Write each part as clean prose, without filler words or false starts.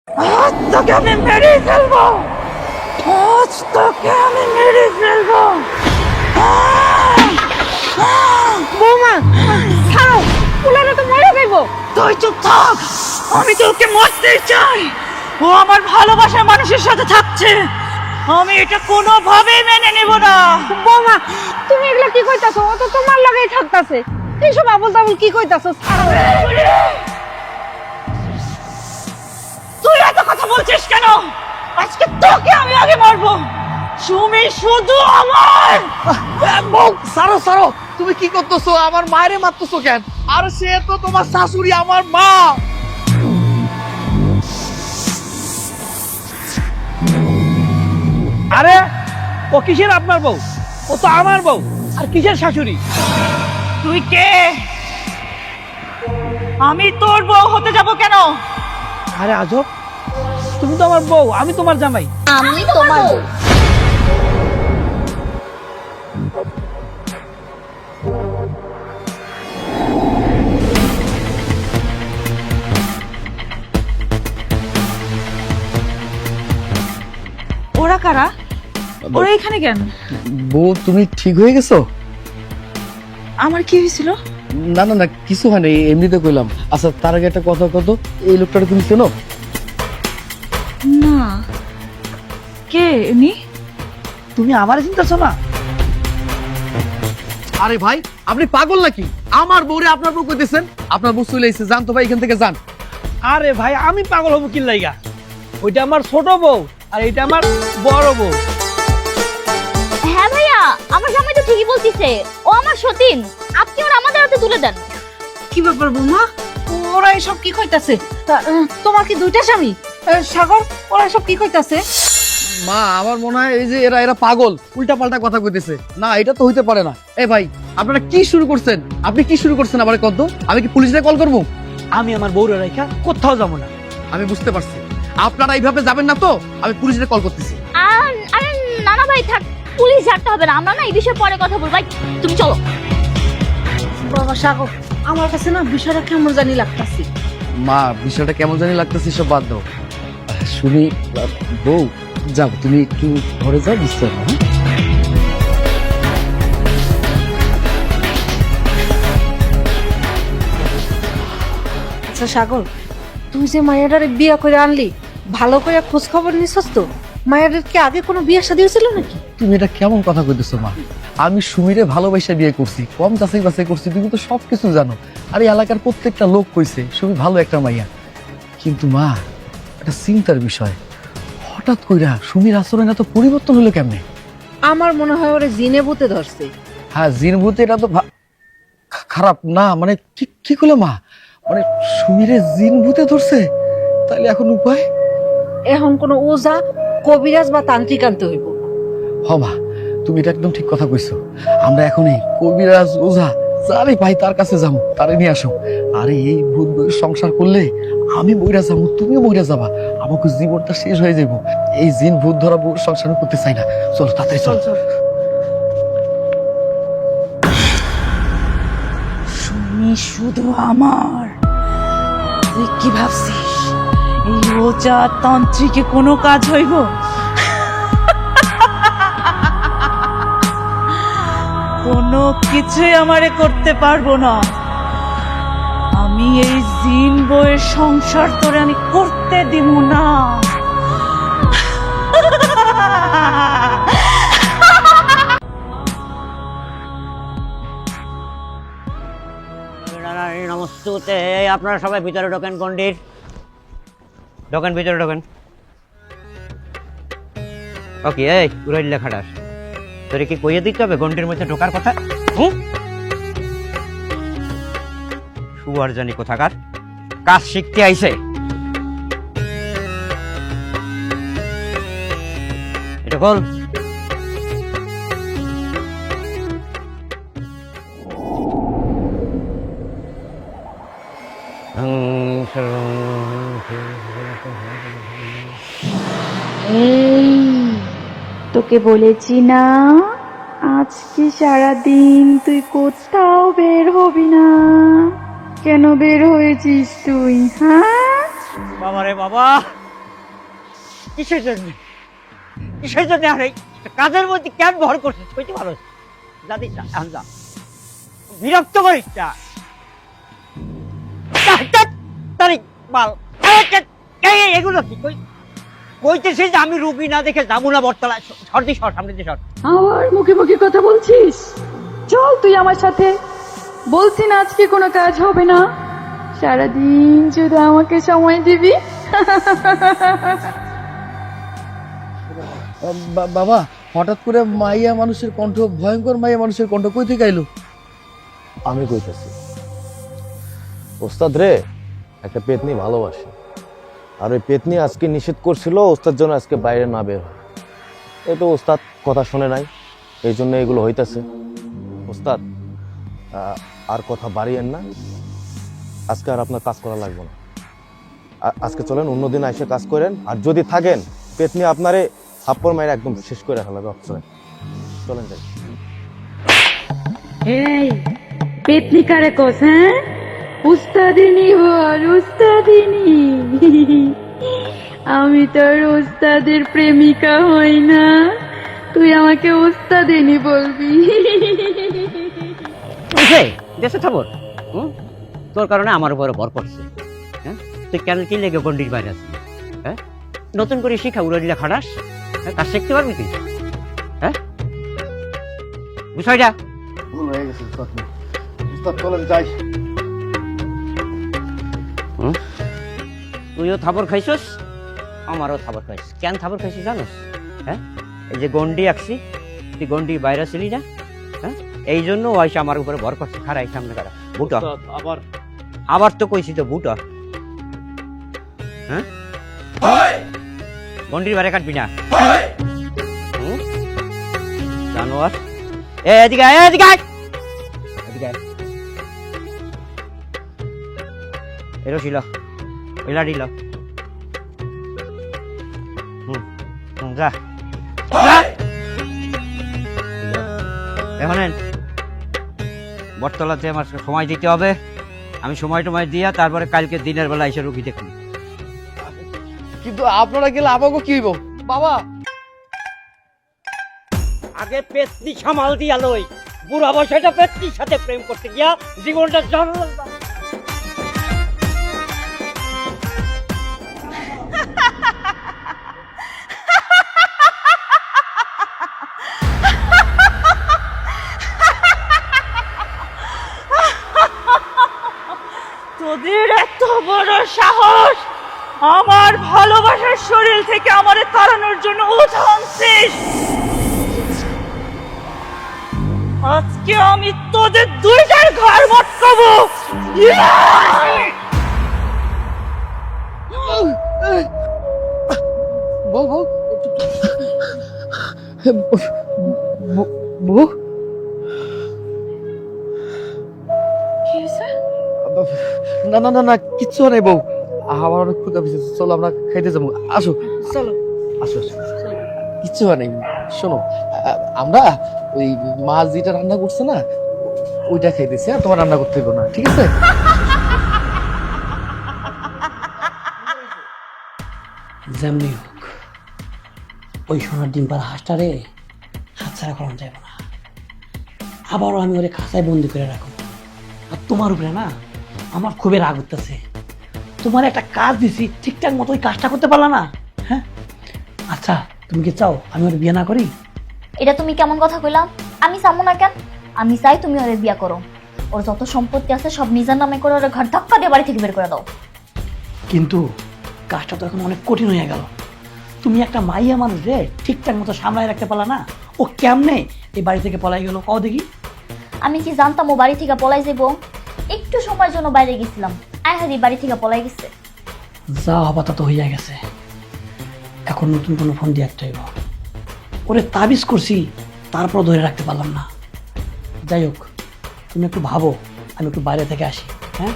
আজ তোকে আমি মেরে ফেলবো, আজ তোকে আমি মেরে ফেলবো। বৌমা ছাড়ো, পুলারে তো মরে যাইবো। তুই চুপ থাক, আমি তোকে মারতে চাই। ও আমার ভালোবাসার মানুষের সাথে থাকছে, আমি এটা কোনোভাবেই মেনে নেব না। বৌমা তুমি এগুলা কি কইতাছো? ও তো তোমার লাগেই থাকতাছে। এইসব আবল তাবল কি কইতাছো? ছাড়ো। তুই এত কথা বলছিস কেন? আজকে তোকে আমি আগে মারবো। সুমি শুধু আমার। বউ সারো সারো, তুমি কি করতেছো? আমার মায়েরে মারতেছো কেন? আর সে তো তোমার শাশুড়ি, আমার মা। আরে ও কিসের আপনার বউ? ও তো আমার বউ। আর কিসের শাশুড়ি? তুই কে? আমি তোর বউ হতে যাব কেন? আরে আজব, তুমি তো আমার বউ, আমি তোমার জামাই। আমি তোমার বউ। ওরা কারা? ওরা এখানে কেন? বউ তুমি ঠিক হয়ে গেছো? আমার কি হয়েছিল? না না না, কিছু হয় না, এমনিতে কইলাম। আচ্ছা তার আগে একটা কথা কত, এই লোকটাকে তুমি চেনো? না। কে উনি? তুমি আমার চিন্তাছো না? আরে ভাই আপনি পাগল নাকি? আমার বউরে আপনার বউ কইতেছেন? আপনার বউ চলে এসেছে, যান তো ভাই এখান থেকে যান। আরে ভাই আমি পাগল হবো কি লাইগা? ওইটা আমার ছোট বউ আর এটা আমার বড় বউ। হ্যাঁ ভাইয়া, আমার জামাই তো ঠিকই বলতিছে, ও আমার সতীন। আপনি ওর আমাদের হাতে তুলে দেন। কি ব্যাপার বৌমা? ওরা এসব কি কইতাছে? তোমার কি দুইটা স্বামী? সাগর, ওরা সব কি কইতাছে? মা আমার মনে হয় এই যে এরা এরা পাগল, উল্টা পাল্টা কথা কইতেছে। না এটা তো হইতে পারে না। এই ভাই আপনারা কি শুরু করছেন? আপনি কি শুরু করছেন? আবার কত, আমি কি পুলিশে কল করবো? আমি আমার বউরে রেখা কোথাও যাবো না। আমি বুঝতে পারছি আপনারা এইভাবে যাবেন না, তো আমি পুলিশে কল করতেছি। আরে না না ভাই, থাক, পুলিশ ঝাড়তে হবে না। আমরা না এই বিষয়ে পরে কথা বলবো। ভাই তুমি চলো। বাবা সাগর, আমার কাছে না বিষয়টা কেমন জানি লাগতাছে। মা বিষয়টা কেমন জানি লাগতেছে, সব বাদ দাও। শুনি বউ, যাও তুমি একটু ঘরে যাও, বুঝতে পারো। আচ্ছা সাগর, তুই যে মায়াডারে বিয়া করে আনলি, ভালো করে খোঁজ খবর নিছস তো? মায়াডার কি আগে কোনো বিয়ে শাদী হয়েছিল নাকি? তুমি এটা কেমন কথা কইতেছো মা? আমি সুমিরে ভালোবাসা বিয়ে করছি, কম যাচাই বাছাই করছি, তুমি তো সবকিছু জানো। আর এই এলাকার প্রত্যেকটা লোক কইছে সুমি ভালো একটা মাইয়া। কিন্তু মা একটা চিন্তার বিষয়, হঠাৎ কইরা সুমির আচরণ এত পরিবর্তন হলো কেমনে? আমার মনে হয় ওরে জিনে ভূতে ধরছে। হ্যাঁ জিন ভূত, এটা তো খারাপ না, মানে কি কি করলো মা? মানে সুমিরে জিন ভূতে ধরছে? তাহলে এখন উপায়? এখন কোনো ওজা, কবিরাজ বা তান্ত্রিক আনতে হইব। হ মা, তুমি এটা একদম ঠিক কথা কইছো। আমরা এখনই কবিরাজ ওঝা যারে পাই তার কাছে যাবো, তারে নিয়ে আসো। আরে এই ভূত বইয়ের সংসার করলে আমি মইরা যাবো, তুমিও মইরা যাবা, আমাকে জীবনটা শেষ হয়ে যাবো। এই জিন ভূত ধরা বউর সংসার আমি করতে চাই না। চলো তাড়াতাড়ি চল। সুমি শুধু আমার। তুই কি ভাবছিস এই ওজা তান্ত্রিকে কোনো কাজ হইব? কোনো কিছুই আমারে করতে পারবো না। আমি এই জিন বইয়ের সংসার তোরে আমি করতে দিব না। নমস্তুতে। আপনারা সবাই ভিতরে ঢোকেন, পণ্ডিত ঢোকেন, ভিতরে ঢোকেন। ওকে, এই উড়াইল লেখাটাস তোরে কি কইয়ে দিতে হবে গন্ডির মধ্যে ঢোকার কথা? শুয়ার জানি কোথাকার, কাজ শিখতে আইছে। এটা বল। এই তোকে বলেছি না আজকে সারাদিন তুই কোথাও বের হবি না। কেন বের হয়েছিস তুই? হ্যাঁ বাবা রে বাবা, কিসের জন্য কিসের জন্য আরে কাজের মধ্যে কেন ভর করছিস কইতে পারো জানিস না এখন যা বিরক্ত করিস না তারিখ মাল এগুলো কি কইতেছিস যে আমি রুগী না দেখে যাবো না বটতলায় সর্দি সর সামনে দিয়ে সর আমার মুখে মুখে কথা বলছিস, চল তুই আমার সাথে। বলছি না আজকে কোনো কাজ হবে না, সারাদিন শুধু আমাকে সময় দিবি। বাবা হঠাৎ করে মাইয়া মানুষের কণ্ঠ, ভয়ঙ্কর মাইয়া মানুষের কণ্ঠ কই থেকে আইলো? আমি কইতেছি ওস্তাদ রে একটা পেতনি ভালোবাসে, আর ওই পেতনি আজকে নিষেধ করছিল ওস্তাদ যেন আজকে বাইরে না বের হয়। এই তো ওস্তাদ কথা শুনে নাই, এই জন্য এগুলো হইতাছে। ওস্তাদ আর কথা বাড়িয়েন না, আজকে আর আপনার কাজ করা লাগবে না। আজকে চলেন অন্যদিন এসে কাজ করেন, আর যদি থাকেন পেতনি আপনারে থাপ্পড় মাইরে একদম শেষ করে ফেলাবে। চলেন যাই। এই পেতনি কারে কস? হ্যাঁ, উস্তাদিনী বল, উস্তাদিনী। আমি তোর উস্তাদের প্রেমিকা হই না, তুই আমাকে উস্তাদিনী বলবি। দেশে খবর তোর কারণে আমার উপরে ভর করছে। হ্যাঁ, তুই কেন কি লেগে গন্ডির বাইরে আছিস? হ্যাঁ, নতুন করে শিখা উড়াডিলা খাটাস, তা শিখতে পারবি তুই? হ্যাঁ, বিষয়টা ভুল হয়ে গেছে উস্তাদ। উস্তাদ চলেন যাই। তুইও থাবর খাইছস, আমারও থাবর খাইছিস। কেন থাবর খাইছিস জানোস? হ্যাঁ, এই যে গন্ডি আঁকছি, তুই গন্ডি বাইরে ছিলি না? হ্যাঁ, এই জন্য ওয়াইসা আমার উপরে ভর করছে। খারাই সামনে খারা বুটা, আবার তো কইছি তো বুটা। হ্যাঁ, গন্ডির বাইরে কাটবি না জানোয়ার। এদিকে এদিকে এদিকে এরো ছিল ওইলা দিল। যা এখন বটতলাতে আমার সময় দিতে হবে। আমি সময় টময় দিয়া তারপরে কালকে দিনের বেলা এসে রুগী দেখুন। কিন্তু আপনারা গেলে আমাকে কি হইব বাবা? আগে পেতনি সামাল দিয়া লই, বুড়া বয়সটা পেতনির সাথে প্রেম করতে গিয়া জীবনটা জানলাম। তোদের এত বড় সাহস, আমার ভালোবাসার শরীর থেকে আমারে তাড়ানোর জন্য উঠানছিস। আজকে আমি তোদের দুইটার ঘর মটকাবো। বউ বউ বউ না না না না কিচ্ছু নেই বউ, আমার অনেক ক্ষুধা পেয়েছে। চলো আমরা খাইতে যাবো, আসো চলো। আসো আসো। কিচ্ছু নেই, শোনো আমরা ওই মাছ যেটা রান্না করছে না ওইটা খাইতেছি, আর তোমার রান্না করতে হইব না, ঠিক আছে? যেমনি হোক ওই সোনার ডিম পাড়া হাঁসটারে হাতছাড়া করানো যাবে না। আবারও আমি ওরে খাঁচায় বন্দি করে রাখবো। আর তোমার উপরে না আমার খুবই রাগ উঠতেছে। তোমার একটা কাজ দিছি, ঠিকঠাক মতো ওই কাজটা করতে পারলা না। হ্যাঁ, আচ্ছা তুমি কি চাও আমি ওর বিয়ে না করি? এটা তুমি কেমন কথা কইলাম? আমি চাবো না কেন? আমি চাই তুমি ওরে বিয়া করো। ওর যত সম্পত্তি আছে সব নিজের নামে করে ওর ঘর ধাক্কা দিয়ে বাড়ি থেকে বের করে দাও। কিন্তু কাজটা তো এখন অনেক কঠিন হয়ে গেল। তুমি একটা মাইয়া মানুষ রে ঠিকঠাক মতো সামলায় রাখতে পারলা না। ও কেমনে এই বাড়ি থেকে পলাই গেল কও দেখি? আমি কি জানতাম ও বাড়ি থেকে পলাই যাবো? একটু সময়ের জন্য বাইরে গেছিলাম, আহারি বাড়ি থেকে পলাই গেছে। যা হবা তা তো হইয়া গেছে, এখন নতুন কোনো ফোন দিয়ে একটা হইব। ওরে তাবিজ করছি তারপর ধরে রাখতে পারলাম না। যাই হোক তুমি একটু ভাবো, আমি একটু বাইরে থেকে আসি। হ্যাঁ,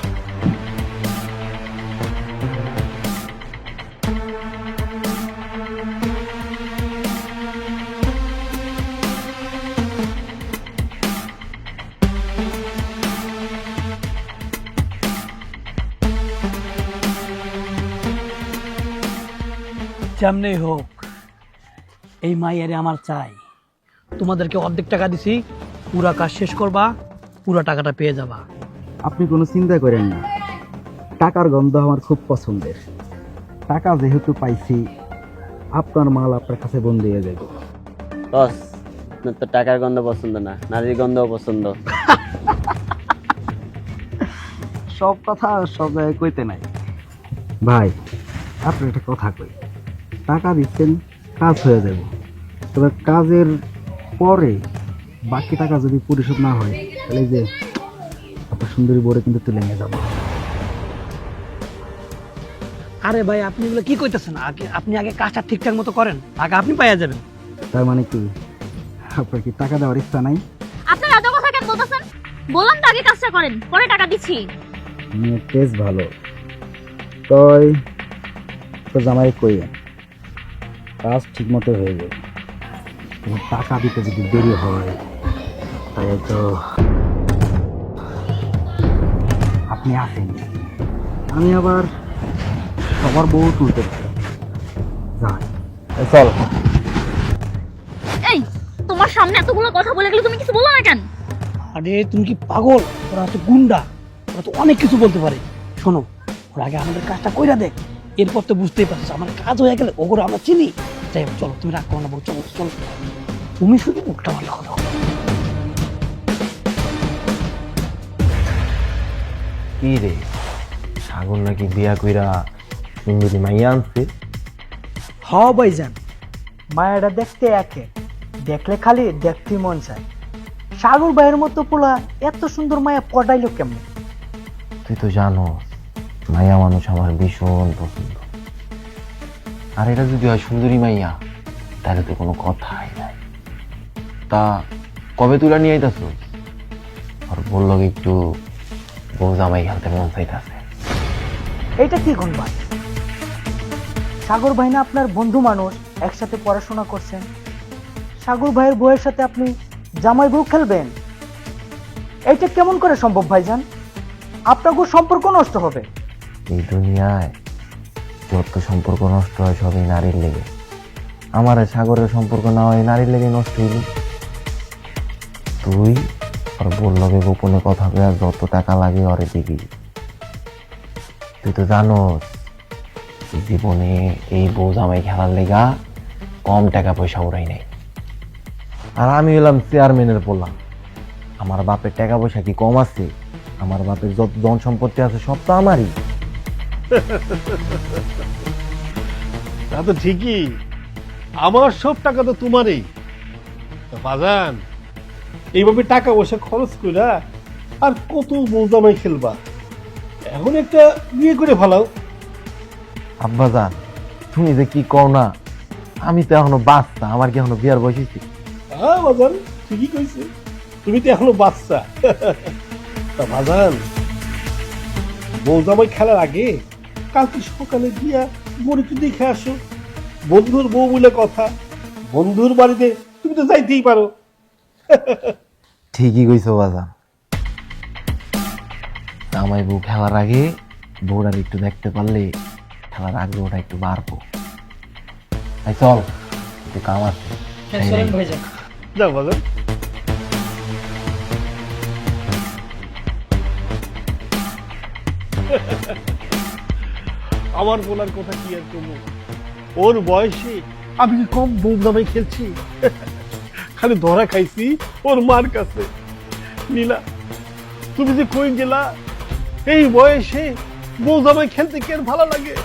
যেমনি হোক এই মাইয়ারে আমার চাই। তোমাদেরকে অর্ধেক টাকা দিছি, পুরা কাজ শেষ করবা, পুরা টাকাটা পেয়ে যাবা। আপনি কোনো চিন্তা করেন না, টাকার গন্ধ আমার খুব পছন্দের। টাকা যেহেতু পাইছি, আপনার মাল আপনার কাছে বন্দি হয়ে যাবে। বস, আপনার তো টাকার গন্ধ পছন্দ না, নারীর গন্ধ পছন্দ। সব কথা সব জায়গায় কইতে নাই ভাই। আপনার একটা কথা কই, টাকা দিচ্ছেন, কাজ হয়ে যাবে। তবে কাজের পরে বাকি টাকা যদি পরিশোধ না হয়, তাহলে যে আপনার সুন্দরী বউরে কিন্তু তুলে নিয়ে যাবো। আরে ভাই, আপনি এগুলো কি কইতেছেন? আপনি আগে কাজটা ঠিকঠাক মতো করেন, টাকা আপনি পাইয়া যাবেন। তার মানে কি আপনার কি টাকা দেওয়ার ইচ্ছা নাই? আপনার এত কথা কেন বলতেছেন? বললাম তো আগে কাজটা করেন, পরে টাকা দিচ্ছি। মেয়ে বেশ ভালো। তই তো জামাই কইয়েন কাজ ঠিক মতো হয়ে যাবে, কিন্তু টাকা দিতে যদি দেরি হয় তাই তো আপনি আসেন, আমি আবার সবার বউ তুলতে পারি। যাই চল। এই, তোমার সামনে এতগুলো কথা বলে গেলে তুমি কিছু বলো না কেন? আরে তুমি কি পাগল? ওরা তো গুন্ডা, ওরা তো অনেক কিছু বলতে পারে। শোনো, ওরা আগে আমাদের কাজটা কইরা দেখ, এরপর তো বুঝতেই পারছো আমার কাজ হয়ে গেলে ওগুলো আমরা চিনি। যাই হোক, চলো, তুমি রাগ করো না বউ, চলো চলো। তুমি শুধু মুখটা ভালো কথা বলো। কি রে, সাগর নাকি বিয়া কইরা সুন্দরী মাইয়া আনছে? হ ভাইজান, মায়াটা দেখতে একে, দেখলে খালি দেখতে মন চায়। সাগর ভাইয়ের মতো পোলা এত সুন্দর মায়া পটাইলো কেমন? তুই তো জানো মাইয়া মানুষ আমার ভীষণ পছন্দ। আর এটা যদি হয় সুন্দরী মাইয়া, তাহলে তো কোনো কথাই নাই। তা কবে তুলা নিয়ে আইতাছ? আর বললো একটু বউ জামাই খেলতে মন চাইতাছে। এইটা কি গুণ ভাই? সাগর ভাই না আপনার বন্ধু মানুষ, একসাথে পড়াশোনা করছেন। সাগর ভাইয়ের বউয়ের সাথে আপনি জামাই বউ খেলবেন? এইটা কেমন করে সম্ভব ভাইজান? আপনাকে সম্পর্ক নষ্ট হবে। এই দুনিয়ায় যত সম্পর্ক নষ্ট হয় সবই নারীর লেগে। আমার আর সাগরের সম্পর্ক না হয় নারীর লেগে নষ্ট হইলি। তুই আর বললকে গোপনে কথা কয়ে যত টাকা লাগে ওরে দিবি। তুই তো জানোস জীবনে এই বউ জামাই খেলার লেগা কম টাকা পয়সা উড়াই নাই। আর আমি হলাম চেয়ারম্যানের পোলা, আমার বাপের টাকা পয়সা কি কম আছে? আমার বাপের যত ধন সম্পত্তি আছে সব তো আমারই। তা তো ঠিকই, আমার সব টাকা তো তোমারই। বাজান, এইভাবে টাকা পয়সা খরচ কইরা আর কত বউ জামাই খেলবা? এখন একটা বিয়ে করে ফেলাও। আব্বা জান, তুমি যে কি কও না, আমি তো এখনো বাচ্চা, আমার কি এখনো বিয়ার বয়স হয়েছে? হ্যাঁ বাজান, ঠিকই কইছে, তুমি তো এখনো বাচ্চা। তা বাজান, বউ জামাই খেলার আগে কালকে সকালে গিয়া বড় একটু দেখে আসো। বন্ধুর বউ বলে কথা, বন্ধুর বাড়িতে তুমি তো যাইতেই পারো। ঠিকই কইছো বাজান, জামাই বউ খেলার আগে বউরার একটু দেখতে পারলে খেলার আগ্রহটা একটু বাড়বো। তাই চল, একটু কাম আছে। ভাইজান, যাও বাজান। আমার বলার কথা কি আর করবো, ওর বয়সে আমি কি কম বউ জামাই খেলছি? খালি ধরা খাইছি ওর মার কাছে। নীলা, তুমি যে কই গেলা, এই বয়সে বউ জামাই খেলতে কেন ভালো লাগে?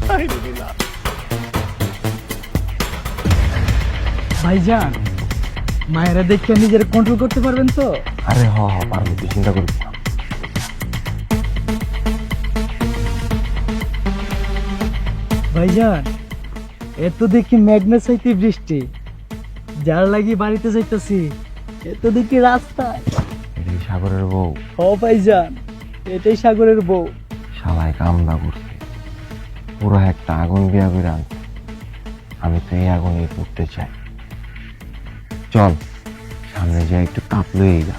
তাই রে নীলা। ভাইজান, মায়েরা দেখে নিজের কন্ট্রোল করতে পারবেন তো? আরে হ হ, পারবো, তুই চিন্তা করিস না। ভাইজান, এত দেখি মেঘনা চাইতে বৃষ্টি, যার লাগি বাড়িতে যাইতেছি এত দেখি রাস্তায়। এটা কি সাগরের বউ? হ ভাইজান, এটাই সাগরের বউ। শালায় কাম না করছে, পুরো একটা আগুন বিয়া করে আনছে। আমি তো এই আগুনে পড়তে চাই। চল সামনে যাই, একটু তাপ লইয়ে যা।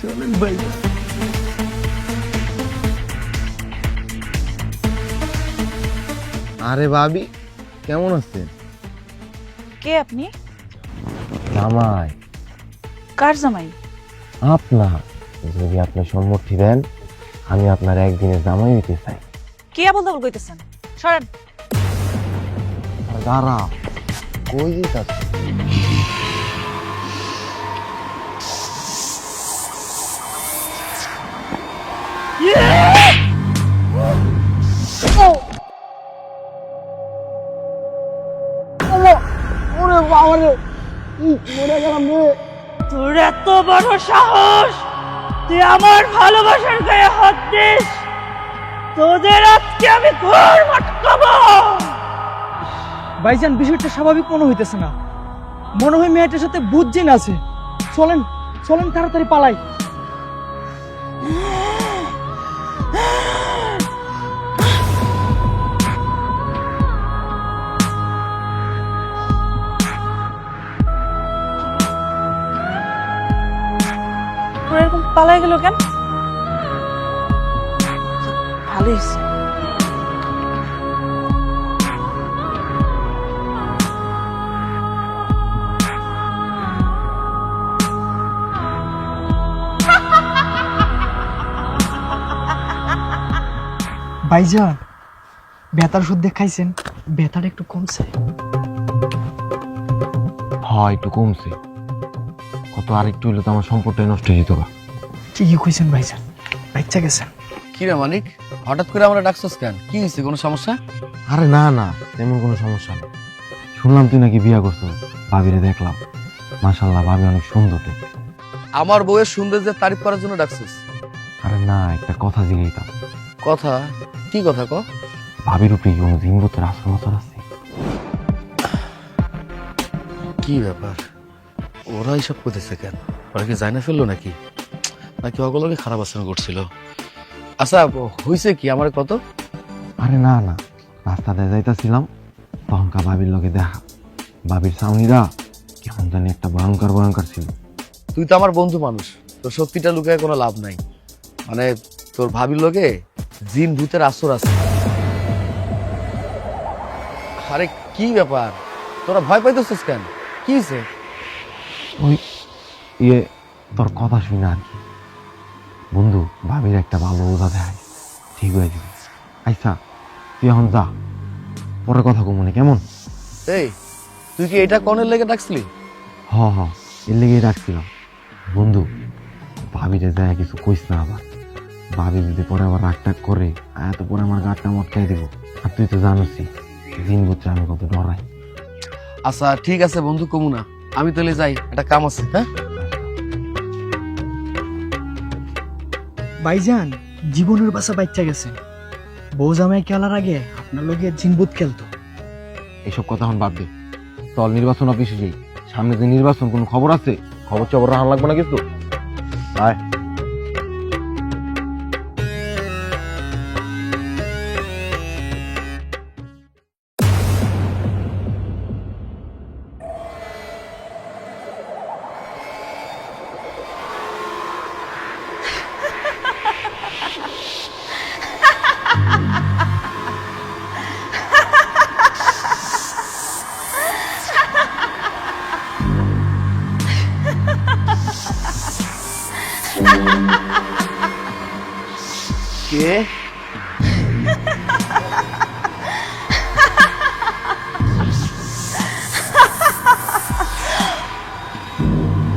চলেন ভাইজান। আরে ভাবি, কেমন আছেন? কে আপনি? জামাই। কার জামাই? আপনার, যদি আপনি সম্মতি দেন আমি আপনার একদিনের জামাই হইতে চাই। কে আবল তাবল কইতেছেন? সরেন। দাঁড়া, কই দিতাছ? তোর এত বড় সাহস, তুই আমার ভালোবাসার গায়ে হাত দিস? তোদের আজকে আমি ঘর মাটকাবো। ভাইজান, বিষয়টা স্বাভাবিক মনে হইতেছে না। মনে হয় মেয়েটার সাথে ভূত জিন আছে। চলেন চলেন, তাড়াতাড়ি পালাই। তোরা এরকম পালাই গেল কেন? ভালোই হয়েছে। ভাইজান, বেতার ওষুধ খাইছেন? বেতার একটু কমছে? হয় একটু কমছে। কত আর একটু হইলে তো আমার সম্পর্কটাই নষ্ট হয়ে যেত। ঠিকই কইছেন ভাইজান, বাচ্চা গেছেন। কি রে মানিক, হঠাৎ করে আমরা ডাকছস কেন? কি হয়েছে, কোনো সমস্যা? আরে না না, তেমন কোনো সমস্যা নেই। শুনলাম তুই নাকি বিয়া করছো। ভাবিরে দেখলাম, মাশাআল্লাহ ভাবি অনেক সুন্দর। আমার বউয়ের সৌন্দর্যের তারিফ করার জন্য ডাকছিস? আরে না, একটা কথা জিজ্ঞাসা। কথা? কি কথা ক? ভাবির উপরে কি কোনো জিনবতের আশ্রম আছে? কি ব্যাপার, ওরা এইসব করতেছে কেন? ওরা কি জানা ফেললো নাকি? নাকি ওগুলোকে খারাপ আচরণ করছিল? আচ্ছা হয়েছে কি, আমার কত? আরে না না, রাস্তাতে যাইতাছিলাম, তখনকার ভাবির লগে দেখা। ভাবির সাউনিরা কেমন জানি একটা ভয়ঙ্কর ভয়ঙ্কর ছিল। তুই তো আমার বন্ধু মানুষ, তোর সত্যিটা লুকায় কোনো লাভ নাই। মানে তোর ভাবির লগে জিন ভূতের আসর আছে। আরে কি ব্যাপার, তোরা ভয় পাইতেছিস কেন? কি হয়েছে? ওই তোর কথা শুনে আর কি। বন্ধু, ভাবির একটা ভালো ওজা দেখায়, ঠিক হয়ে যাবে। আচ্ছা তুই এখন যা, পরে কথা কমনে কেমন? এই তুই কি এটা কনের লেগে ডাকছিলি? হ হ, এর লেগেই রাখছিলাম। বন্ধু, ভাবিরে যায় কিছু কইস না আবার। ভাবি যদি পরে আবার রাগ টাগ করে, এত পরে আমার গাটটা মটকাই দিব। আর তুই তো জানোসই দিন বুঝছে আমি কত ডরাই। আচ্ছা ঠিক আছে বন্ধু, কমু না। আমি তাহলে যাই, একটা কাম আছে। হ্যাঁ ভাইজান, জীবনের বাসা বাচ্চা গেছে। বউ জামাই খেলার আগে আপনার লগে জিনবুত খেলতো। এইসব কথা এখন বাদ দে, চল নির্বাচন অফিসে যাই। সামনে যে নির্বাচন, কোনো খবর আছে? খবর চবর রাখান লাগবে না কিছু। আয়। কে?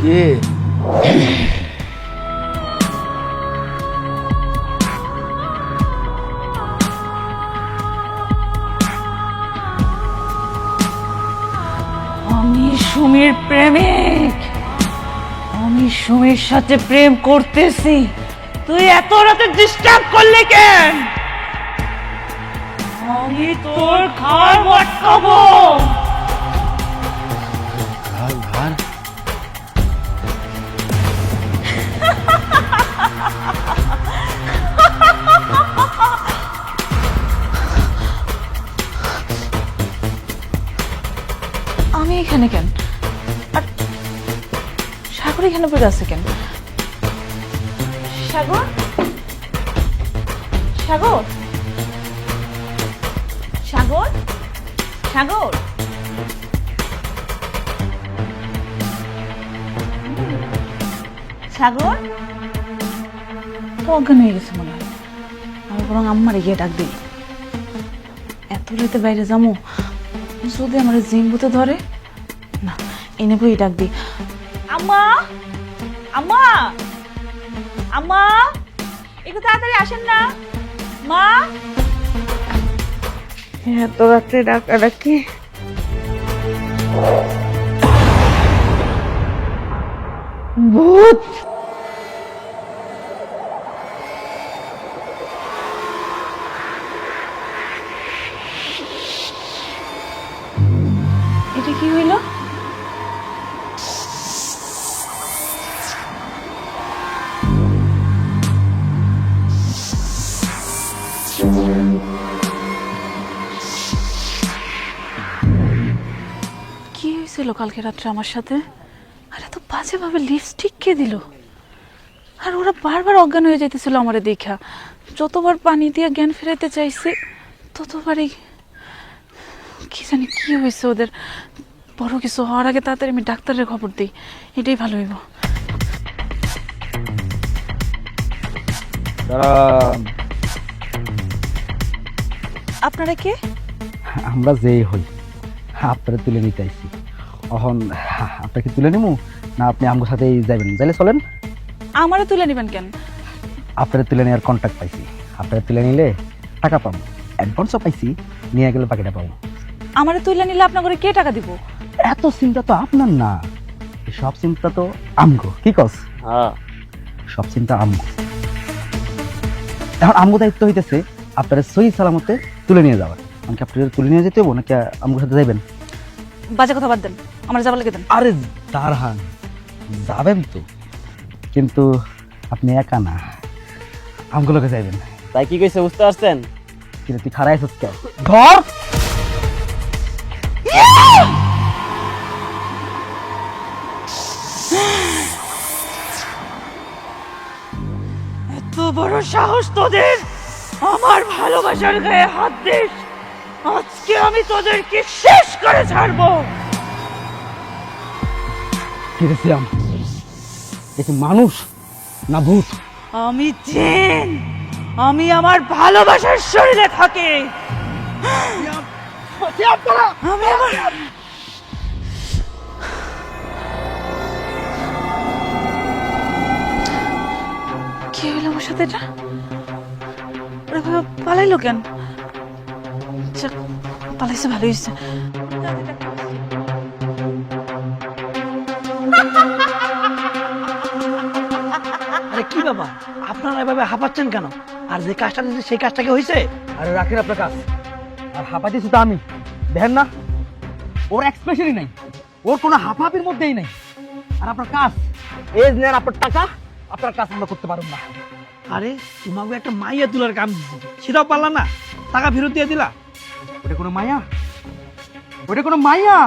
কে? আমি সুমির প্রেমিক। আমি সুমির সাথে প্রেম করতেছি, তুই এত রাতে ডিস্টার্ব করলি কেন? আমি তোর ঘর মটকাবো। ঘর? আমি এখানে কেন? আর সাগর এখানে পড়ে আছে কেন? সাগর, সাগর, সাগর, সাগর সাগর অজ্ঞান হয়ে গেছে মনে হয়। আমি বরং আম্মারে গিয়ে ডাক দিই। এত রাতে বাইরে যাবো, যদি আমার জিম বুতে ধরে না, এনে বই ডাক দিই। আম্মা, আম্মা, আম্মা, একটু তাড়াতাড়ি আসেন না মা। এত রাত্রে ডাকাডাকি। ভূত। এটা কি হইল? কি হয়েছিল কালকে রাত্রে আমার সাথে? আর এত বাজেভাবে লিপস্টিক কে দিল? আর ওরা বারবার অজ্ঞান হয়ে যাইতেছিল আমারে দেখা। যতবার পানি দিয়ে জ্ঞান ফেরাইতে চাইছে ততবারই কি জানি কি হয়েছে ওদের। বড় কিছু হওয়ার আগে তাড়াতাড়ি আমি ডাক্তারের খবর দিই, এটাই ভালো হইব। আপনারা কে? আমরা যেই হই আপনারা তুলে নিতে আইছি। এখন আপনাকে তুলে নিবো না আপনি আমার সাথে যাবেন? যাইলে চলেন। আমারে তুলে নেবেন কেন? আপনারা তুলে নেওয়ার কন্ট্যাক্ট পাইছি, আপনারা তুলে নিলে টাকা পাবো, অ্যাডভান্সও পাইছি, নিয়ে গেলে বাকিটা পাবো। আমারে তুলে নিলে আপনার করে কে টাকা দিব? এত চিন্তা তো আপনার না, সব চিন্তা তো আমগো। কি কস? সব চিন্তা আমগো। এখন আমগো দায়িত্ব হইতেছে আপনারা সহি সালামতে তুলে নিয়ে যাওয়ার। আমাকে আপনারা তুলে নিয়ে যেতে হবো নাকি আমগোর সাথে যাবেন? বাজে কথা বাদ দেন, আমার যাবার লেগে দেন। আরে দারহান যাবেন তো, কিন্তু আপনি একা না, আমগুলোকে যাইবেন। তাই কি কইছে বুঝতে পারছেন? কিন্তু তুই খারাই আছিস কেন? ধর! এত বড় সাহস তোদের আমার ভালোবাসার গায়ে হাত দিস! আজকে আমি তোদেরকে শেষ করে ছাড়বো। কিরেছিলাম দেখি মানুষ না ভূত? আমি জিন, আমি আমার ভালোবাসার শরীরে থাকি। আমি আমার কি হইল আমার সাথে? এটা ওরা ভাবে পালাইলো কেন? যাক, পালাইছে ভালো হয়েছে। আরে কি বাবা, আপনারা এভাবে হাঁপাচ্ছেন কেন? আর যে কাজটা দিয়েছে সেই কাজটা কি হয়েছে? আরে রাখেন আপনার কাজ, আর হাঁপাইতেছি তো আমি। দেখেন না ওর এক্সপ্রেশনই নাই, ওর কোনো হাঁপাহাপির মধ্যেই নাই। আর আপনার কাজ এজ নেন, আপনার টাকা, আপনার কাজ আমরা করতে পারব না। আরে তোমাকে একটা মাইয়া তোলার কাম দিছি, সেটাও পারলা না, টাকা ফেরত দিয়ে দিলা। ওটা কোনো মায়া? ওটা কোনো মায়া?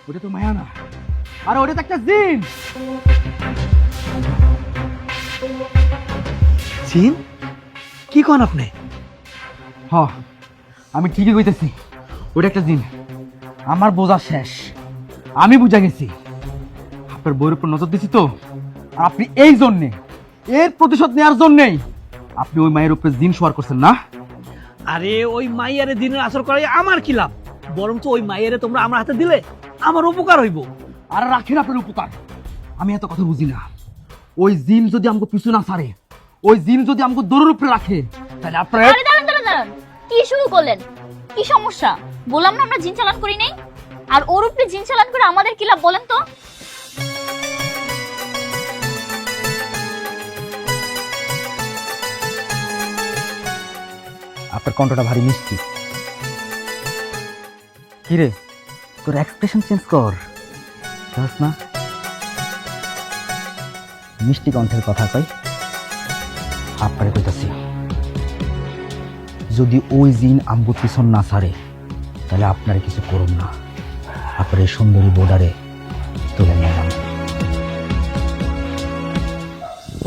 ওটা তো মায়া না, আর ওটা তো একটা জিন। জিন? কি কোন আপনি? হ, আমি ঠিকই কইতেছি, ওটা একটা জিন। আমার বোঝা শেষ, আমি বুঝা গেছি। আপনার বইয়ের উপর নজর দিছি তো, আর আপনি এই জন্যে, এর প্রতিশোধ নেওয়ার জন্যেই আপনি ওই মায়ের উপরে জিন সওয়ার করছেন না? আরে ওই মাইয়ারে দিনের আসর করাই আমার কি লাভ? বরঞ্চ ওই মাইয়ারে তোমরা আমার হাতে দিলে আমার উপকার হইব। আর রাখেন আপনার উপকার। আমি এত কথা বুঝি না। ওই জিন যদি আমাকে পিছু না ছাড়ে, ওই জিন যদি আমাকে দৌড়ের উপরে রাখে, তাহলে আপনার আরে দাঁড়ান দাঁড়ান দাঁড়ান, কি শুরু করলেন? কি সমস্যা? বললাম না আমরা জিন চালান করি নাই। আর ওর উপরে জিন চালান করে আমাদের কি লাভ বলেন তো? আপনার কণ্ঠটা ভারী মিষ্টি। কিরে, তোর এক্সপ্রেশন চেঞ্জ কর, বুঝছ না? মিষ্টি কণ্ঠের কথা কই, আপনারে কইতাছি, যদি ওই জিন আমগো পিছন না ছাড়ে তাহলে আপনারে কিছু করুন না। আপনার এই সুন্দরী বোর্ডারে তুলে নিয়ে যান।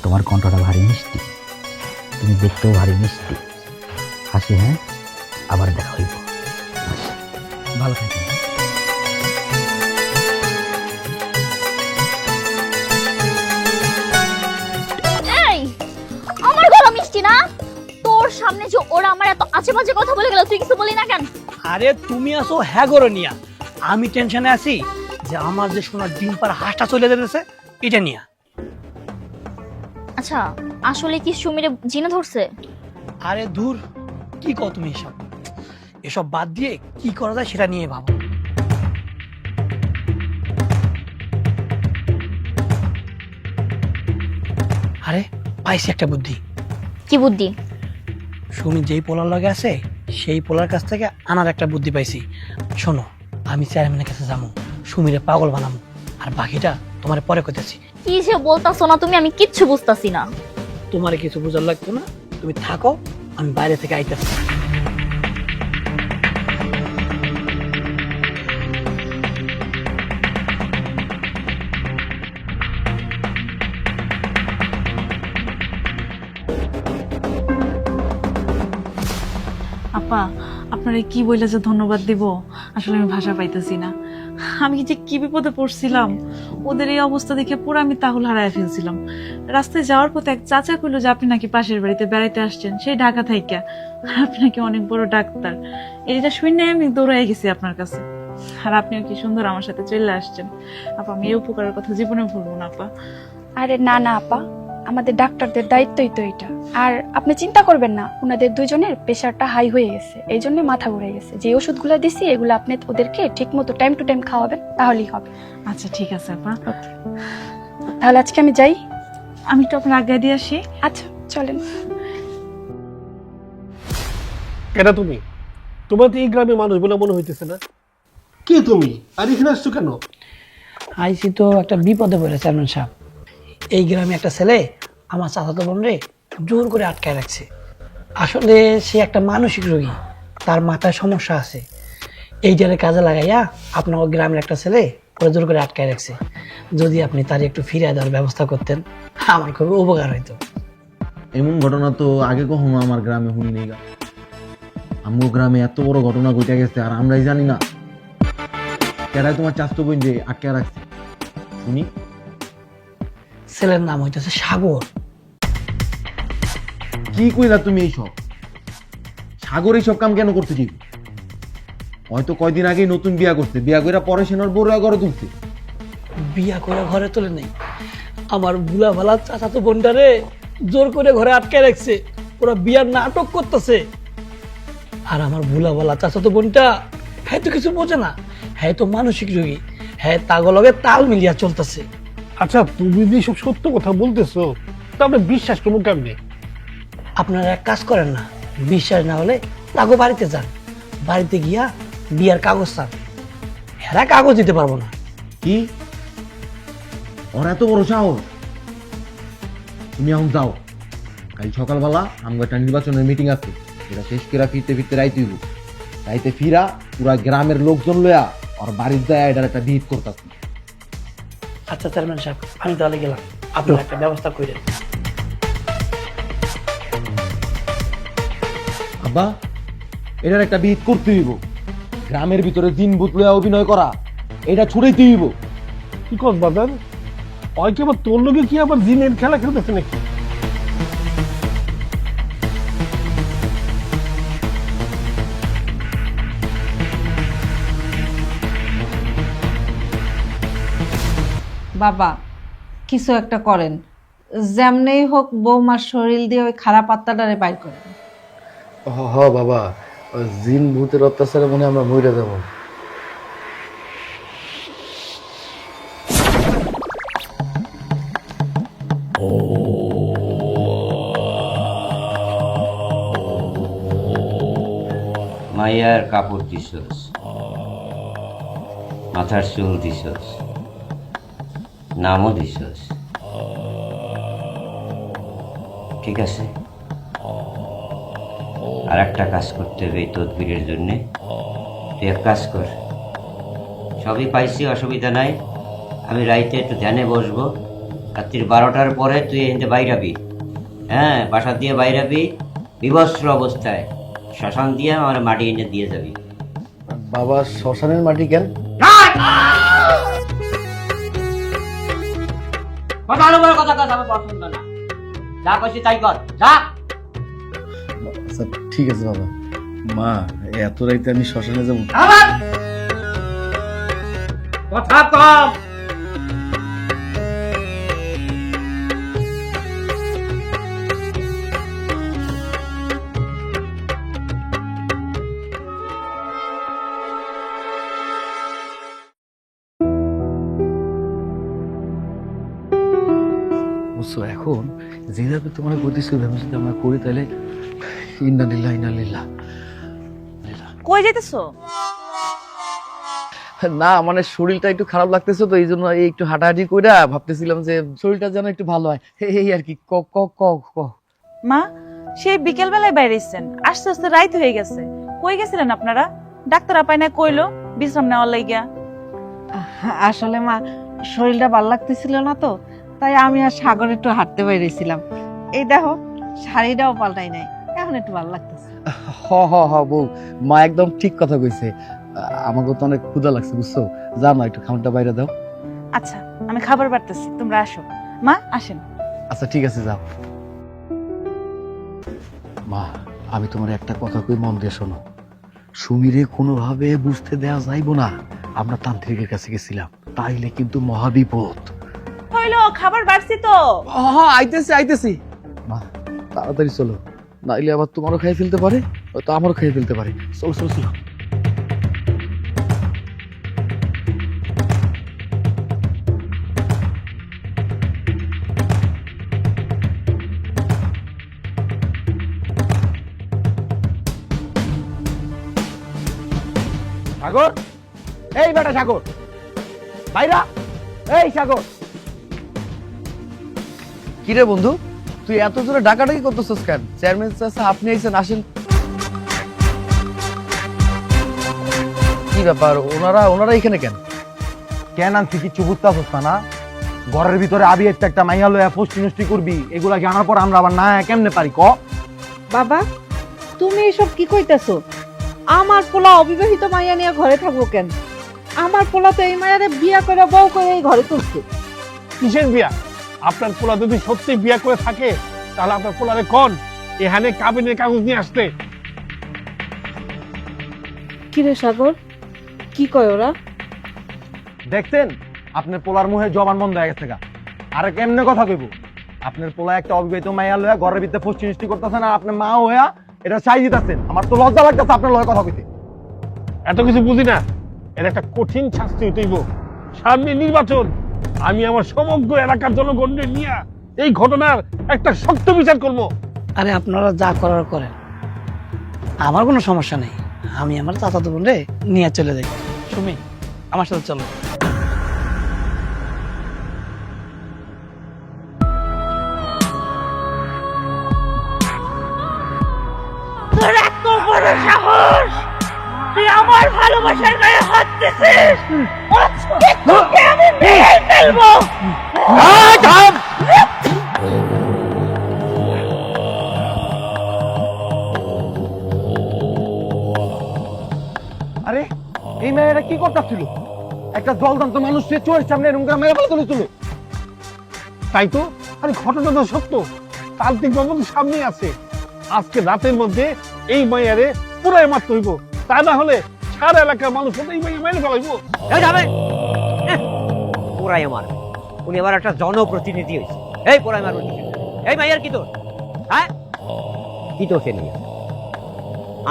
তোমার কণ্ঠটা ভারী মিষ্টি, তুমি দেখতেও ভারী মিষ্টি। হাসি, হ্যাঁ, আবার দেখা হইব। ভালো থাকেন। এই আমার গলা মিষ্টি না, তোর সামনে যে ওরা আমার এত আজে বাজে কথা বলে গেল, তুই কিছু বলি না কেন? আরে তুমি আসো হ্যাঁ করো নিয়া, আমি টেনশনে আছি যে আমার যে সোনার ডিম পাড়া হাঁসটা চলে যেতেছে এটা নিয়া। আচ্ছা, আসলে কি সুমিরে জিনে ধরছে? আরে দূর, কি কও তুমি এসব? এসব বাদ দিয়ে কি করা যায় সেটা নিয়ে ভাবো। আরে পাইছি একটা বুদ্ধি। কি বুদ্ধি? সুমি যেই পোলার লগে আছে সেই পোলার কাছ থেকে আনার একটা বুদ্ধি পাইছি। শোনো, আমি চেয়ারম্যানের কাছে যাবো, সুমিরে পাগল বানাবো, আর বাকিটা তোমার পরে কইতেছি। কি যে বলতাছো না তুমি, আমি কিচ্ছু বুঝতাছি না। তোমার কিছু বোঝার লাগতো না, তুমি থাকো, আমি বাইরে থেকে আইতেছি। আপা, আপনারা কি বইলে যে ধন্যবাদ দিব, আসলে আমি ভাষা পাইতেছি না। আমি যে কি বিপদে পড়ছিলাম, ওদের এই অবস্থা দেখে পুরো আমি তাহুল হারায় ফেলছিলাম। রাস্তায় যাওয়ার পথে এক চাচা কইলো যে আপনি নাকি পাশের বাড়িতে বেড়াইতে আসছেন, সেই ঢাকা থাইকা, আপনি নাকি অনেক বড় ডাক্তার। এটা শুনে আমি দৌড়াই গেছি আপনার কাছে, আর আপনিও কি সুন্দর আমার সাথে চলে আসছেন। আপা, আমি এই উপকারের কথা জীবনে ভুলবো না আপা। আরে না না আপা, আমাদের ডাক্তারদের দায়িত্বই তো এটা। আর আপনি চিন্তা করবেন না, ওনাদের দুজনের প্রেশারটা হাই হয়ে গেছে, এই জন্য মাথা ঘুরে গেছে। যে ওষুধগুলো দিছি এগুলো আপনি ওদেরকে ঠিক মতো টাইম টু টাইম খাওয়াবেন, তাহলেই হবে। আচ্ছা ঠিক আছে আপা, তাহলে আজকে আমি যাই। আমি একটু আপনার আজ্ঞা দিয়ে আসি। আচ্ছা চলেন। কেনা তুমি? তোমার তো এই গ্রামে মানুষ বলে মনে হইতেছে না। কে তুমি, আর এখানে আসছো কেন? আইসি তো একটা বিপদে পড়েছে চেয়ারম্যান সাহেব। এই গ্রামে একটা ছেলে আমার চাচাতো বোন রে জোর করে আটকায় রাখছে। আসলে সে একটা মানসিক রোগী, তার মাথায় সমস্যা আছে। এইটারে কাজে লাগাইয়া আপনার গ্রামের একটা ছেলে ওরা জোর করে আটকায় রাখছে। যদি আপনি তার একটু ফিরিয়ে দেওয়ার ব্যবস্থা করতেন, আমার খুবই উপকার হইতো। এমন ঘটনা তো আগে কখনো আমার গ্রামে শুনি নেই। আমার গ্রামে এত বড় ঘটনা ঘটে গেছে আর আমরাই জানি না। কেরাই তোমার চাস্তো বোন যে আটকে রাখছে শুনি? ছেলের নাম হইতেছে সাগর। কি কইলা তুমি এইসব? সাগর এইসব কাম কেন করতে ঠিক? হয়তো কয়দিন আগেই নতুন বিয়া করছে, বিয়া করে পরে সেনার বড় ঘরে তুলছে। বিয়া করে ঘরে তোলে নেই, আমার ভুলা ভালা চাচাতো বোনটারে জোর করে ঘরে আটকায় রাখছে। ওরা বিয়ার নাটক করতেছে। আর আমার ভুলা ভালা চাচাতো বোনটা হ্যাঁ তো কিছু বোঝে না, হ্যাঁ তো মানসিক রোগী, হ্যাঁ তাগলগে তাল মিলিয়া চলতেছে। আচ্ছা, তুমি যে সব সত্য কথা বলতেছো, তা আমরা বিশ্বাস করবো কেমনে? আপনারা এক কাজ করেন না, বিশ্বাস না হলে তাগো বাড়িতে যান, বাড়িতে গিয়া বিয়ার কাগজ চান। এরা কাগজ দিতে পারবো না। কি ওর এত বড় সাহস? তুমি এখন যাও, কাল সকালবেলা আমার একটা নির্বাচনের মিটিং আছে, এটা শেষ করে ফিরতে ফিরতে রাইতে হইব। রাইতে ফিরা পুরা গ্রামের লোকজন লইয়া ওর বাড়ির যায় এটার একটা ভিত করতাম। আচ্ছা চেয়ারম্যান সাহেব, আমি তাহলে গেলাম, আপনারা একটা ব্যবস্থা করেন। আব্বা, এটার একটা ভিত করতে হইব। গ্রামের ভিতরে দিন ভূত লইয়া অভিনয় করা, এটা ছুড়াইতে হইব। কি কর বাদান, ওই কি আবার তোর লোকে কি আবার জিনের খেলা খেলতেছে নাকি? বাবা, কিছু একটা করেন, যেমনেই হোক বৌমার শরীর দিয়ে ওই খারাপ আত্মাটারে বাইর করেন। হ বাবা, জিন ভূতের অত্যাচারে মনে আমরা মরে যাব। মাইয়ার কাপড় দিছস, মাথার চুল দিছস, নামও দিছস, ঠিক আছে। আর একটা কাজ করতে হবে এই তদবিরের জন্যে। তুই এক কাজ কর, সবই পাইছি, অসুবিধা নাই। আমি রাইতে একটু ধ্যানে বসবো, রাত্রির 12টার পরে তুই এখানে বাইরাবি। হ্যাঁ, বাসা দিয়ে বাইরাবি বিবস্ত্র অবস্থায়, শ্মশান দিয়ে আমার মাটি এনে দিয়ে যাবি। বাবা শ্মশানের মাটি কেন? ভালো বড় কথা কথা আমার পছন্দ না। যা কইছি তাই কর, যা। আচ্ছা ঠিক আছে বাবা। মা এত রাইতে আমি শ্মশানে যাবো? কথা কম। বুঝছো, এখন যেভাবে তোমার গতিস ওইভাবে যদি আমরা করি তাহলে ইন্নালিল্লাহ ইন্নালিল্লাহ। কই যাইতেছো? না মানে শরীরটা একটু খারাপ লাগতেছে তো এই জন্য এই একটু হাঁটাহাঁটি কইরা ভাবতেছিলাম যে শরীরটা যেন একটু ভালো হয়, এই আর কি। ক ক ক ক মা, সেই বিকেল বেলায় বাইরে এসেছেন, আস্তে আস্তে রাইত হয়ে গেছে। কই গেছিলেন আপনারা? ডাক্তার আপাই না কইলো বিশ্রাম নেওয়ার লাগিয়া। আসলে মা শরীরটা ভালো লাগতেছিল না তো, তাই আমি আর সাগর একটু হাঁটতে বাইরেছিলাম। এই দেখো শাড়িটাও পাল্টাই নাই, এখন একটু ভালো লাগতেছে। হ হ হ বউ, মা একদম ঠিক কথা কইছে। আমাকে তো অনেক ক্ষুধা লাগছে বুঝছো, যাও না একটু খাবারটা বাইরে দাও। আচ্ছা আমি খাবার বাড়তেছি, তোমরা আসো। মা আসেন। আচ্ছা ঠিক আছে যাও। মা আমি তোমার একটা কথা কই, মন দিয়ে শোনো। সুমিরে কোনোভাবে বুঝতে দেয়া যাইবো না আমরা তান্ত্রিকের কাছে গেছিলাম, তাইলে কিন্তু মহাবিপদ হইলো। খাবার বাড়ছি তো। আইতেছি আইতেছি। মা তাড়াতাড়ি চলো, নাইলে আবার তোমারও খাই ফেলতে পারে, হয়তো আমারও খাই ফেলতে পারে। চলো চলো চলো। সাগর, এই বেটা সাগর, ভাইরা, এই সাগর। কিরে বন্ধু, তুই এত জোরে ডাকাডাকি করতেছিস কেন? চেয়ারম্যান চাচা আপনি আইছেন, আসেন। কি ব্যাপার, ওনারা এখানে কেন? কেন আনছি কিচ্ছু বুঝতেছস না? ঘরের ভিতরে আবি একটা মাইয়া লয়া ফষ্টি নষ্টি করবি, এগুলা জানার পর আমরা আবার না কেমনে পারি ক? বাবা তুমি এসব কি কইতেছো? আমার পোলা অবিবাহিত মাইয়া নিয়ে ঘরে থাকবো কেন? আমার পোলা তো এই মায়ারে বিয়া করে বউ করে এই ঘরে তুলছে। কিসের বিয়া? আপনার পোলা যদি সত্যি বিয়া করে থাকে তাহলে আপনার পোলারে কোন এখানে কাবিনের কাগজ নিয়ে আসতে। কিরে সাগর, কি কয় ওরা? দেখতেন আপনার পোলার মুখে জবান বন্ধ হয়ে গেছে গা। আরে কেমনে কথা কইব? আপনার পোলা একটা অবিবাহিত মাইয়া লয়া ঘরের ভিতরে ফষ্টি নষ্টি করতেছেন আর আপনি মা হইয়া এটা চাই দিতেছেন। আমার তো লজ্জা লাগতেছে আপনার লগে কথা কইতে। এত কিছু বুঝি না, এর একটা কঠিন শাস্তি হইতেইব। সামনে নির্বাচন, আমি আমার সমগ্র এলাকার জনগণকে নিয়ে এই ঘটনার একটা শক্ত বিচার করব। আরে আপনারা যা করার করেন, আমার কোনো সমস্যা নেই। আমি আমার চাচাতো বোনরে নিয়ে চলে যাই। সুমি আমার সাথে চলো। তোর এত বড় সাহস, তুই আমার ভালোবাসার গায়ে হাত দিছিস? আজকে তোকে আমি মেরে ফেলবো। আরে এই মেয়েরা কি করতেছিল? একটা জলদান্ত মানুষ সে চোরের সামনে এরকম করে মেরে ফেলে তুলেছিল। তাই তো, আরে ঘটনা তো সত্য। তান্ত্রিক বাবু তো সামনেই আছে। আজকে রাতের মধ্যে এই মাইয়ারে পুরাই মারতে হইব, তা না হলে সারা এলাকার মানুষ এই মাইয়া মেরে ফেলাইব। পোড়াই আমার, উনি আবার একটা জনপ্রতিনিধি হয়েছে। এই পোড়াই মার, এই মাইয়ার কি তোর? হ্যাঁ কি দোষ এ নিয়ে?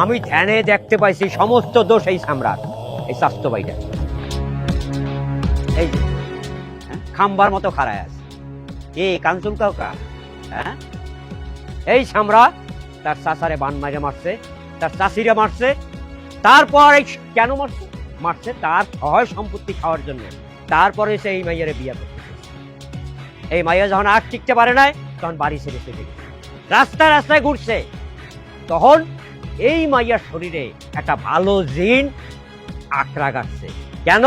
আমি ধ্যানে দেখতে পাইছি সমস্ত দোষ এই সাম্রাট, এই স্বাস্থ্য বাইটা। এই যে, খাম্বার মতো খাড়ায় আছে, এ কাঞ্চন কাউকা। হ্যাঁ এই সামরা তার চাচারে বান মারে মারছে, তার চাষিরা মারছে। তারপর এই কেন মারছে? মারছে তার সহায় সম্পত্তি খাওয়ার জন্য। তারপরে সে এই মাইয়ারে বিয়ে করতে। এই মাইয়া যখন আর টিকতে পারে নাই, তখন বাড়ি ছেড়ে চলে গেছে, রাস্তায় রাস্তায় ঘুরছে। তখন এই মাইয়ার শরীরে একটা ভালো জিন আঁকড়া গাচ্ছে। কেন?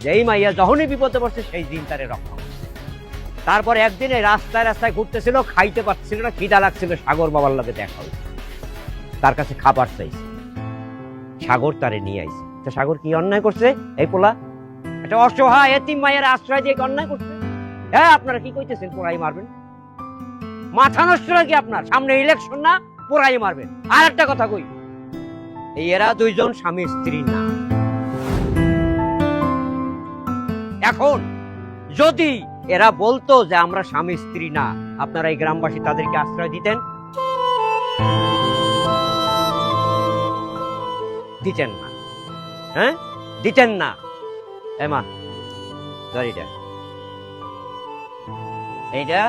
যে এই মাইয়া যখনই বিপদে পড়ছে সেই জিন তারে রক্ষা করছে। তারপর একদিনে রাস্তায় রাস্তায় ঘুরতেছিল, খাইতে পারছিল না, খিদা লাগছিল, সাগর বাবার লগে দেখা হয়েছে। তার কাছে খাবার চাইছে, সাগর তারে নিয়ে আইছে। তো সাগর কি অন্যায় করছে? এই পোলা একটা অসহায় এতিম মায়ের আশ্রয় দিয়ে কি অন্যায় করছে? হ্যাঁ, আপনারা কি কইতেছেন পোড়াই মারবেন? মাথা নষ্ট নাকি আপনার? সামনে ইলেকশন না, পোড়াই মারবেন? আর একটা কথা কই, এই এরা দুইজন স্বামী স্ত্রী না। এখন যদি এরা বলতো যে আমরা স্বামী স্ত্রী না, আপনারা এই গ্রামবাসী তাদেরকে আশ্রয় দিতেন? দিতেন না। হ্যাঁ, দিতেন না। এমা গাড়িটা এইটা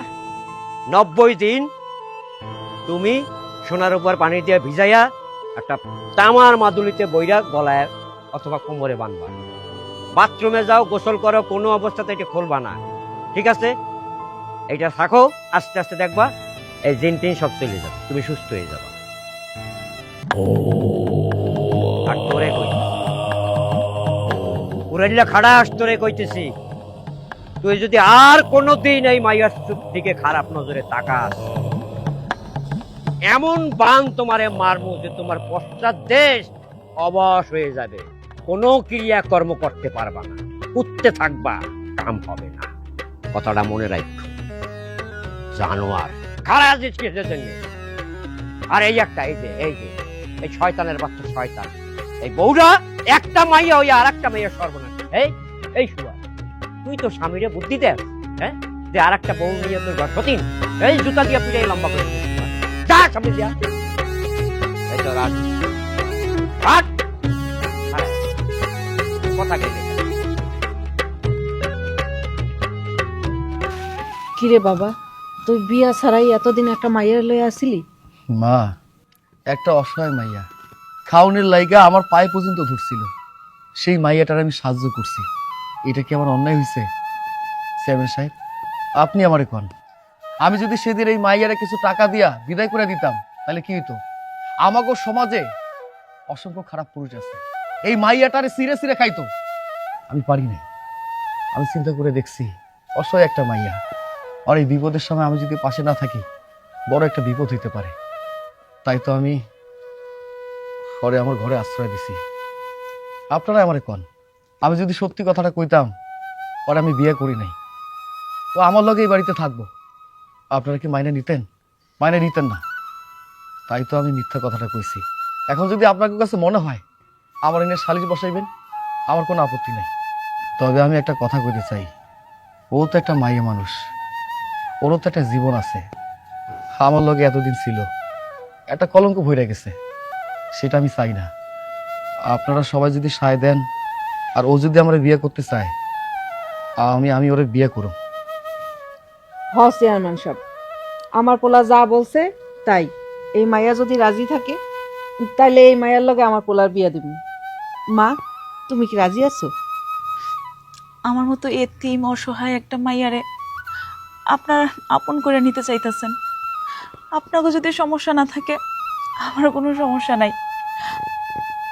90 দিন তুমি সোনার উপর পানি দিয়ে ভিজাইয়া একটা তামার মাদুলিতে বইরা গলায় অথবা কোমরে বাঁধবা। বাথরুমে যাও, গোসল করো, কোনো অবস্থাতে এটা খুলবা না, ঠিক আছে? এটা থাকো, আস্তে আস্তে দেখবা এই জিন টিন সব চলে যাবে, তুমি সুস্থ হয়ে যাবা। আর তোরে কইতেছি, উড়াইলা খাড়াস, তোরে কইতেছি, তুই যদি আর কোনোদিন এই মাইয়ার দিকে খারাপ নজরে তাকাস, এমন বান তোমারে মারমু যে তোমার পশ্চাৎ দেশ অবশ হয়ে যাবে, কোনো ক্রিয়াকর্ম করতে পারবা না, উঠতে থাকবা, কাম হবে না। কথাটা মনে রাখো। জানোয়ার খারাপ কিসের জন্য? আর এই একটা এই শয়তানের বাচ্চা শয়তান, এই বউরা একটা মাইয়া হইয়া আর একটা মাইয়া সর্বনাশ। এই শুয়া, তুই তো স্বামীরে বুদ্ধি দেখ, হ্যাঁ, যে আর একটা বউ নিয়ে তোর ঘর সতীন, এই জুতা দিয়া পিটাই লম্বা করে যা সামনে দিয়া। এই তো রাত কথা গেলে কিরে বাবা, তুই বিয়া ছাড়াই এতদিন একটা মাইয়ার লয়ে আসিলি? মা, একটা অসহায় মাইয়া খাউনের লাইগা আমার পায়ে পর্যন্ত ধরছিল, সেই মাইয়াটার আমি সাহায্য করছি। এটা কি আমার অন্যায় হয়েছে? চেয়ারম্যান সাহেব, আপনি আমারে কোন, আমি যদি সেদিন এই মাইয়ারে কিছু টাকা দিয়া বিদায় করে দিতাম তাহলে কি হইতো? আমাগো সমাজে অসংখ্য খারাপ পুরুষ আছে, এই মাইয়াটারে সিরে সিরে খাইতো। আমি পারি নাই। আমি চিন্তা করে দেখছি, অসহায় একটা মাইয়া, আর এই বিপদের সময় আমি যদি পাশে না থাকি বড় একটা বিপদ হইতে পারে। তাই তো আমি পরে আমার ঘরে আশ্রয় দিছি। আপনারা আমারে কোন, আমি যদি সত্যি কথাটা কইতাম পরে আমি বিয়ে করি নাই, ও আমার লগে এই বাড়িতে থাকবো, আপনারা কি মাইনে নিতেন? মাইনে নিতেন না। তাই তো আমি মিথ্যা কথাটা কইছি। এখন যদি আপনার কাছে মনে হয় আমার এনে সালিশ বসাইবেন, আমার কোনো আপত্তি নাই। তবে আমি একটা কথা কইতে চাই, ও তো একটা মাইয়া মানুষ, ওরও তো একটা জীবন আছে। আমার লগে এতদিন ছিল, একটা কলঙ্ক ভরে গেছে, সেটা আমি চাই না। আপনারা সবাই যদি সায় দেন আর ও যদি আমার বিয়ে করতে চায়, আমি ওরে বিয়ে করব। হ চেয়ারম্যান সাহেব, আমার পোলা যা বলছে তাই। এই মাইয়া যদি রাজি থাকে তাইলে এই মাইয়ার লগে আমার পোলার বিয়া দিব। মা, তুমি কি রাজি আছো? আমার মতো এতিম অসহায় একটা মাইয়ারে আপনারা আপন করে নিতে চাইতেছেন। আপনাকে যদি সমস্যা না থাকে আমার কোনো সমস্যা নাই।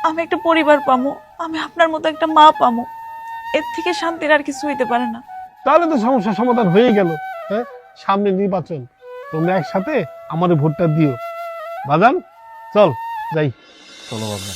আমি একটা পরিবার পামো, আমি আপনার মতো একটা মা পামো, এর থেকে শান্তির আর কিছু হইতে পারে না। তাহলে তো সমস্যার সমাধান হয়ে গেল। হ্যাঁ, সামনে নির্বাচন, তোমরা একসাথে আমার ভোটটা দিও। বাজান চল যাই। চলো বাবা।